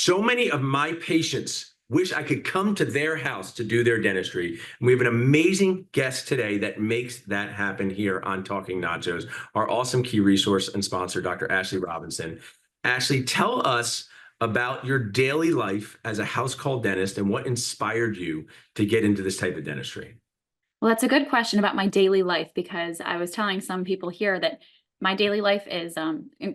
So many of my patients wish I could come to their house to do their dentistry. And we have an amazing guest today that makes that happen here on Talking Nachos, our awesome key resource and sponsor, Dr. Ashleigh Robinson. Ashleigh, tell us about your daily life as a house call dentist and what inspired you to get into this type of dentistry. Well, that's a good question about my daily life because I was telling some people here that my daily life is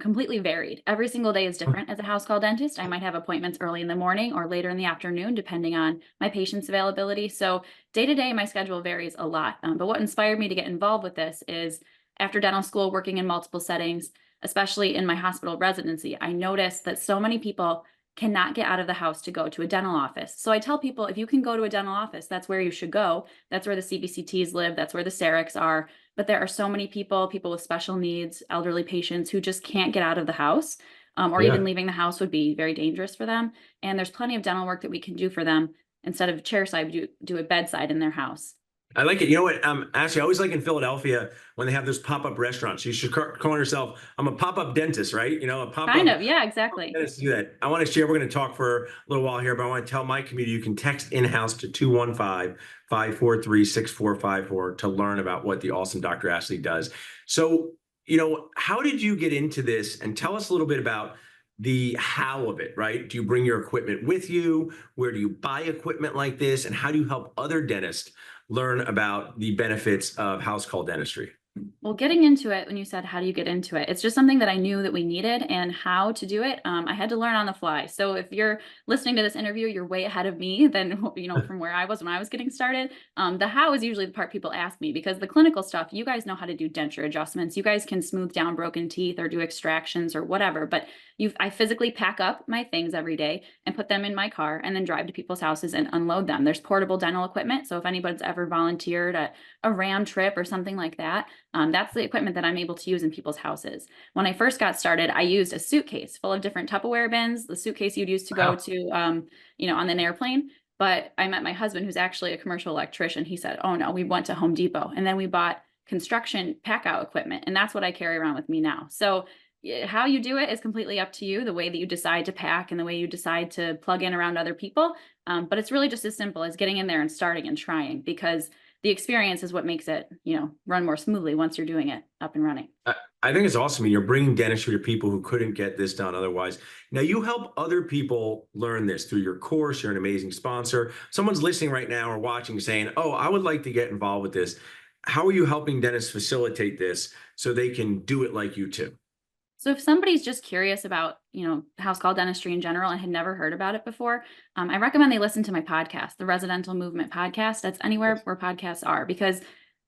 completely varied. Every single day is different as a house call dentist. I might have appointments early in the morning or later in the afternoon, depending on my patient's availability. So day to day, my schedule varies a lot. But what inspired me to get involved with this is after dental school, working in multiple settings, especially in my hospital residency, I noticed that so many people cannot get out of the house to go to a dental office. So I tell people, if you can go to a dental office, that's where you should go. That's where the CBCTs live. That's where the CERECs are. But there are so many people with special needs, elderly patients who just can't get out of the house, or Yeah. even leaving the house would be very dangerous for them. And there's plenty of dental work that we can do for them. Instead of chairside, we do a bedside in their house. I like it. You know what? Actually, I always like in Philadelphia when they have those pop-up restaurants. You should call yourself, I'm a pop-up dentist, right? You know, a Kind pop-up of, yeah, exactly. dentist do that. I want to share, we're going to talk for a little while here, but I want to tell my community you can text in-house to 215-543-6454 to learn about what the awesome Dr. Ashleigh does. So, how did you get into this? And tell us a little bit about the how of it, right? Do you bring your equipment with you? Where do you buy equipment like this? And how do you help other dentists learn about the benefits of house call dentistry? Well, getting into it, when you said, how do you get into it? It's just something that I knew that we needed, and how to do it, I had to learn on the fly. So if you're listening to this interview, you're way ahead of me than, from where I was when I was getting started. The how is usually the part people ask me, because the clinical stuff, you guys know how to do denture adjustments. You guys can smooth down broken teeth or do extractions or whatever, but I physically pack up my things every day and put them in my car and then drive to people's houses and unload them. There's portable dental equipment. So if anybody's ever volunteered at a RAM trip or something like that, that's the equipment that I'm able to use in people's houses. When I first got started, I used a suitcase full of different Tupperware bins, the suitcase you'd use to go to, on an airplane. But I met my husband, who's actually a commercial electrician. He said, oh no, we went to Home Depot and then we bought construction pack out equipment. And that's what I carry around with me now. So how you do it is completely up to you, the way that you decide to pack and the way you decide to plug in around other people. But it's really just as simple as getting in there and starting and trying, because the experience is what makes it, run more smoothly once you're doing it up and running. I think it's awesome. You're bringing dentistry to people who couldn't get this done otherwise. Now, you help other people learn this through your course. You're an amazing sponsor. Someone's listening right now or watching saying, oh, I would like to get involved with this. How are you helping dentists facilitate this so they can do it like you too? So if somebody's just curious about, house call dentistry in general and had never heard about it before, I recommend they listen to my podcast, the ResiDENTAL Movement podcast. That's anywhere where podcasts are, because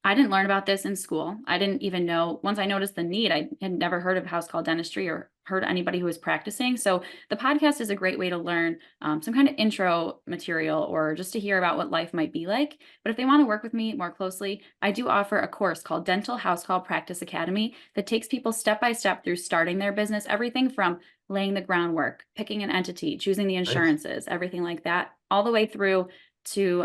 I didn't learn about this in school. I didn't even know, once I noticed the need, I had never heard of house call dentistry or heard anybody who was practicing. So the podcast is a great way to learn some kind of intro material or just to hear about what life might be like. But if they want to work with me more closely, I do offer a course called Dental House Call Practice Academy that takes people step by step through starting their business, everything from laying the groundwork, picking an entity, choosing the insurances, everything like that, all the way through to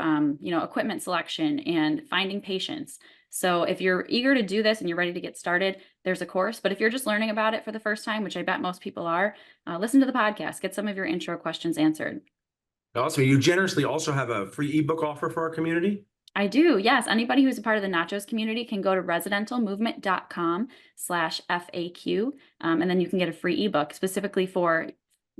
equipment selection and finding patients. So if you're eager to do this and you're ready to get started, there's a course. But if you're just learning about it for the first time, which I bet most people are, listen to the podcast, get some of your intro questions answered. Awesome. You generously also have a free ebook offer for our community? I do, yes. Anybody who's a part of the Nachos community can go to residentalmovement.com/FAQ, and then you can get a free ebook specifically for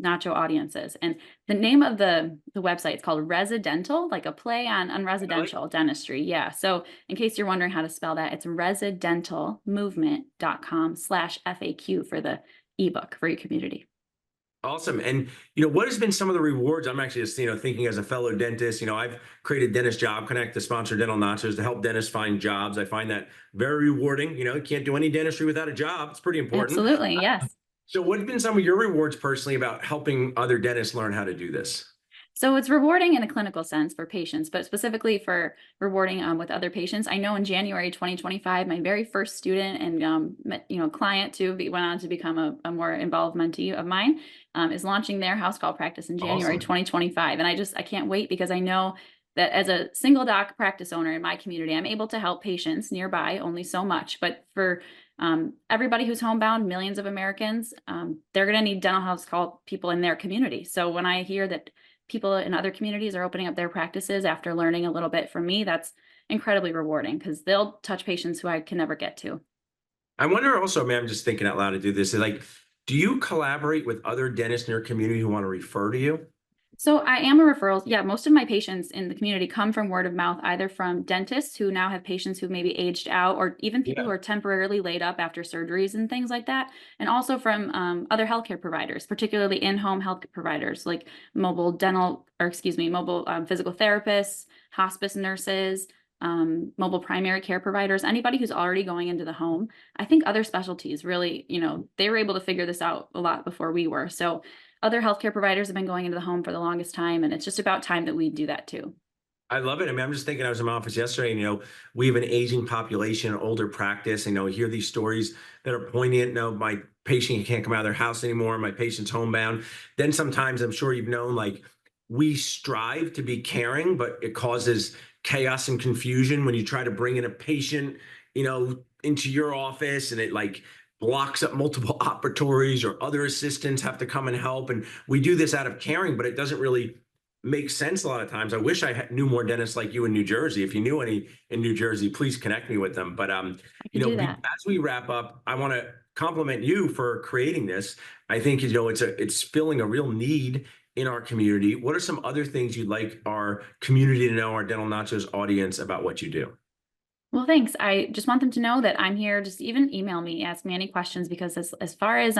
Nacho audiences. And the name of the website is called ResiDENTAL, like a play on residential dentistry. Yeah. So in case you're wondering how to spell that, it's residentalmovement.com/FAQ for the ebook for your community. Awesome. And, what has been some of the rewards? I'm actually just, thinking as a fellow dentist, I've created Dentist Job Connect to sponsor dental nachos to help dentists find jobs. I find that very rewarding. You can't do any dentistry without a job. It's pretty important. Absolutely. Yes. So what have been some of your rewards personally about helping other dentists learn how to do this? So it's rewarding in a clinical sense for patients, but specifically for rewarding with other patients. I know in January 2025, my very first student and client too went on to become a more involved mentee of mine, is launching their house call practice in January Awesome. 2025, and I can't wait, because I know that as a single doc practice owner in my community, I'm able to help patients nearby only so much. But for everybody who's homebound, millions of Americans, they're going to need dental health call people in their community. So when I hear that people in other communities are opening up their practices after learning a little bit from me, that's incredibly rewarding because they'll touch patients who I can never get to. I wonder also, man, I'm just thinking out loud to do this. Is like, do you collaborate with other dentists in your community who want to refer to you? So I am a referral. Yeah, most of my patients in the community come from word of mouth, either from dentists who now have patients who maybe aged out, or even people who Yeah. are temporarily laid up after surgeries and things like that, and also from other healthcare providers, particularly in-home health providers like mobile dental, or excuse me, mobile physical therapists, hospice nurses, mobile primary care providers, anybody who's already going into the home. I think other specialties really, they were able to figure this out a lot before we were. So other healthcare providers have been going into the home for the longest time, and it's just about time that we do that too. I love it. I mean, I'm just thinking, I was in my office yesterday, and, we have an aging population, an older practice, and, hear these stories that are poignant. My patient can't come out of their house anymore. My patient's homebound. Then sometimes, I'm sure you've known, like, we strive to be caring, but it causes chaos and confusion when you try to bring in a patient, into your office, and it like blocks up multiple operatories, or other assistants have to come and help. And we do this out of caring, but it doesn't really makes sense a lot of times. I wish I knew more dentists like you in New Jersey. If you knew any in New Jersey, please connect me with them. But I can do that. as we wrap up, I want to compliment you for creating this. I think it's filling a real need in our community. What are some other things you'd like our community to know, our Dental Nachos audience, about what you do? Well, thanks. I just want them to know that I'm here. Just even email me, ask me any questions, because as far as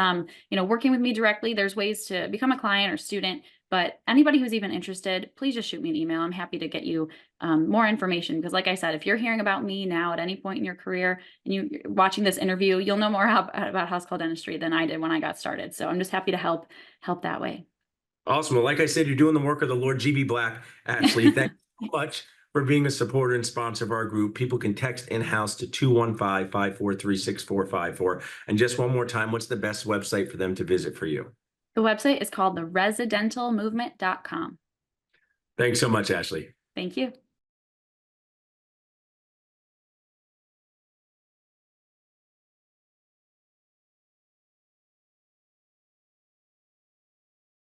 working with me directly, there's ways to become a client or student. But anybody who's even interested, please just shoot me an email. I'm happy to get you more information, because like I said, if you're hearing about me now at any point in your career and you're watching this interview, you'll know more about house call dentistry than I did when I got started. So I'm just happy to help that way. Awesome. Well, like I said, you're doing the work of the Lord. GB Black, Ashley. Thank you so much for being a supporter and sponsor of our group. People can text in-house to 215-543-6454. And just one more time, what's the best website for them to visit for you? The website is called the ResiDENTALmovement.com. Thanks so much, Ashley. Thank you.